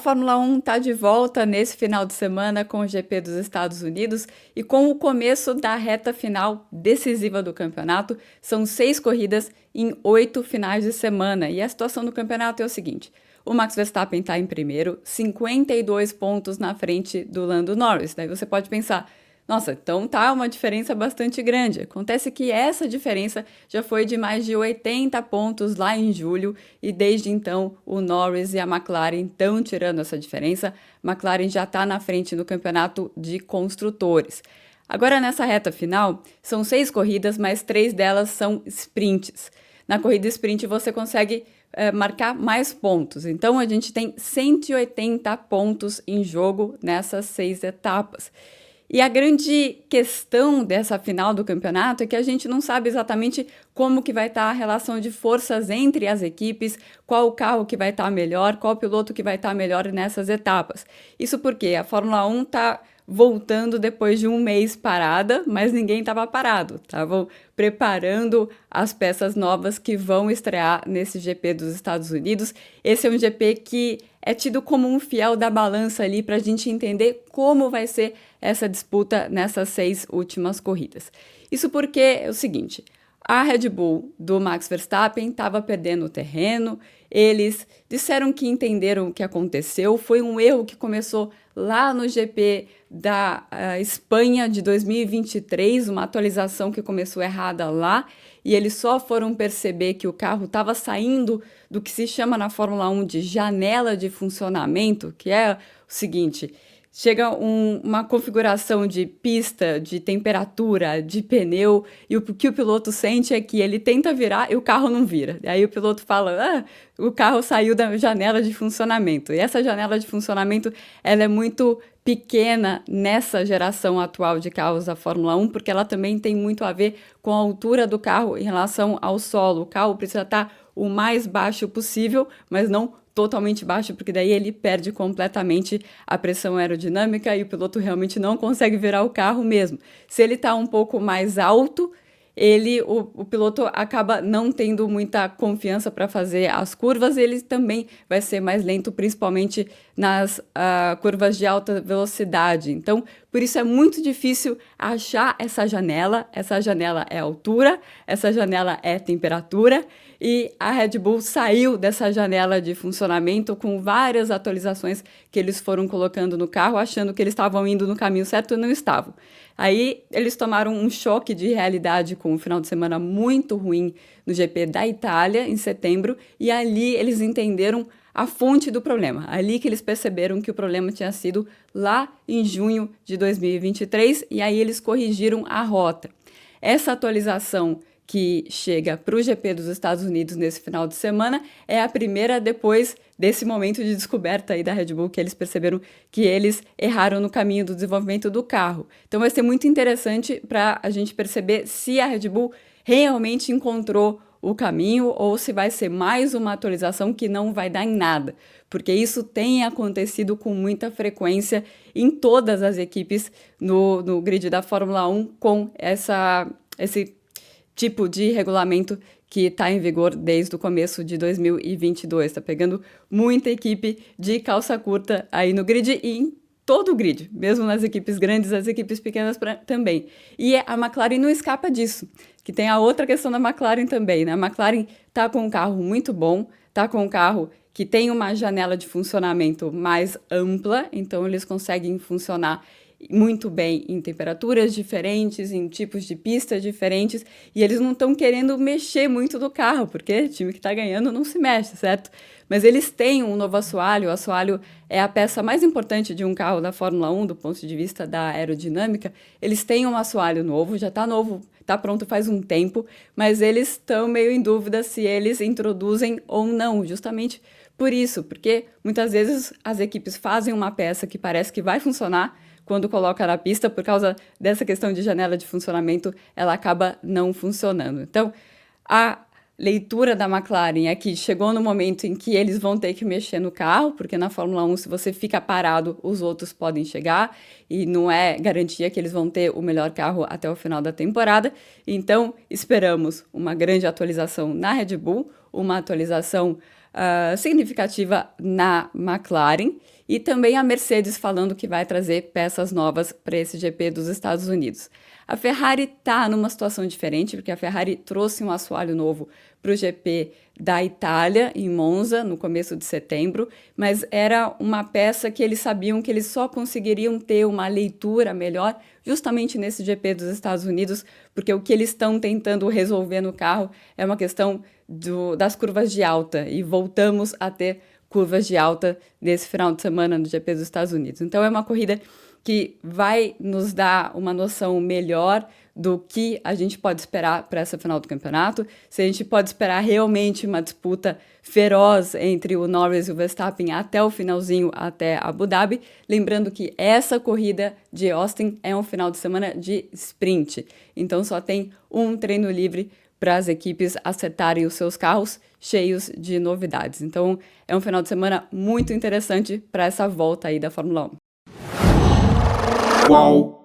A Fórmula 1 está de volta nesse final de semana com o GP dos Estados Unidos e com o começo da reta final decisiva do campeonato. São 6 corridas em 8 finais de semana. E a situação do campeonato é o seguinte: o Max Verstappen está em primeiro, 52 pontos na frente do Lando Norris. Daí você pode pensar, nossa, então tá uma diferença bastante grande. Acontece que essa diferença já foi de mais de 80 pontos lá em julho e desde então o Norris e a McLaren estão tirando essa diferença. A McLaren já está na frente no campeonato de construtores. Agora nessa reta final, são 6 corridas, mas 3 delas são sprints. Na corrida sprint você consegue marcar mais pontos. Então a gente tem 180 pontos em jogo nessas 6 etapas. E a grande questão dessa final do campeonato é que a gente não sabe exatamente como que vai estar a relação de forças entre as equipes, qual o carro que vai estar melhor, qual piloto que vai estar melhor nessas etapas. Isso porque a Fórmula 1 está voltando depois de um mês parada, mas ninguém estava parado. Estavam preparando as peças novas que vão estrear nesse GP dos Estados Unidos. Esse é um GP que é tido como um fiel da balança ali para a gente entender como vai ser essa disputa nessas 6 últimas corridas. Isso porque é o seguinte: a Red Bull do Max Verstappen estava perdendo o terreno, eles disseram que entenderam o que aconteceu, foi um erro que começou lá no GP da Espanha de 2023, uma atualização que começou errada lá, e eles só foram perceber que o carro estava saindo do que se chama na Fórmula 1 de janela de funcionamento, que é o seguinte: chega uma configuração de pista, de temperatura, de pneu, e o que o piloto sente é que ele tenta virar e o carro não vira. Aí o piloto fala, o carro saiu da janela de funcionamento. E essa janela de funcionamento, ela é muito pequena nessa geração atual de carros da Fórmula 1, porque ela também tem muito a ver com a altura do carro em relação ao solo. O carro precisa estar o mais baixo possível, mas não totalmente baixo, porque daí ele perde completamente a pressão aerodinâmica e o piloto realmente não consegue virar o carro mesmo. Se ele está um pouco mais alto, o piloto acaba não tendo muita confiança para fazer as curvas, ele também vai ser mais lento, principalmente nas curvas de alta velocidade. Então, por isso é muito difícil achar essa janela. Essa janela é altura, essa janela é temperatura, e a Red Bull saiu dessa janela de funcionamento com várias atualizações que eles foram colocando no carro, achando que eles estavam indo no caminho certo e não estavam. Aí eles tomaram um choque de realidade com um final de semana muito ruim no GP da Itália, em setembro, e ali eles entenderam a fonte do problema. Ali que eles perceberam que o problema tinha sido lá em junho de 2023, e aí eles corrigiram a rota. Essa atualização que chega para o GP dos Estados Unidos nesse final de semana é a primeira depois desse momento de descoberta aí da Red Bull, que eles perceberam que eles erraram no caminho do desenvolvimento do carro. Então vai ser muito interessante para a gente perceber se a Red Bull realmente encontrou o caminho ou se vai ser mais uma atualização que não vai dar em nada, porque isso tem acontecido com muita frequência em todas as equipes no grid da Fórmula 1 com esse tipo de regulamento que está em vigor desde o começo de 2022. Está pegando muita equipe de calça curta aí no grid e em todo o grid, mesmo nas equipes grandes, as equipes pequenas também. E a McLaren não escapa disso, que tem a outra questão da McLaren também, né? A McLaren está com um carro muito bom, está com um carro que tem uma janela de funcionamento mais ampla, então eles conseguem funcionar muito bem em temperaturas diferentes, em tipos de pistas diferentes, e eles não estão querendo mexer muito do carro, porque o time que está ganhando não se mexe, certo? Mas eles têm um novo assoalho. O assoalho é a peça mais importante de um carro da Fórmula 1, do ponto de vista da aerodinâmica. Eles têm um assoalho novo, já está novo, está pronto faz um tempo, mas eles estão meio em dúvida se eles introduzem ou não, justamente por isso, porque muitas vezes as equipes fazem uma peça que parece que vai funcionar, quando coloca na pista, por causa dessa questão de janela de funcionamento, ela acaba não funcionando. Então, a leitura da McLaren é que chegou no momento em que eles vão ter que mexer no carro, porque na Fórmula 1, se você fica parado, os outros podem chegar, e não é garantia que eles vão ter o melhor carro até o final da temporada. Então, esperamos uma grande atualização na Red Bull, uma atualização significativa na McLaren, e também a Mercedes falando que vai trazer peças novas para esse GP dos Estados Unidos. A Ferrari está numa situação diferente, porque a Ferrari trouxe um assoalho novo para o GP da Itália, em Monza, no começo de setembro, mas era uma peça que eles sabiam que eles só conseguiriam ter uma leitura melhor justamente nesse GP dos Estados Unidos, porque o que eles estão tentando resolver no carro é uma questão das curvas de alta, e voltamos a ter curvas de alta nesse final de semana no GP dos Estados Unidos. Então é uma corrida que vai nos dar uma noção melhor do que a gente pode esperar para essa final do campeonato, se a gente pode esperar realmente uma disputa feroz entre o Norris e o Verstappen até o finalzinho, até Abu Dhabi. Lembrando que essa corrida de Austin é um final de semana de sprint, então só tem um treino livre para as equipes acertarem os seus carros cheios de novidades. Então é um final de semana muito interessante para essa volta aí da Fórmula 1. Qual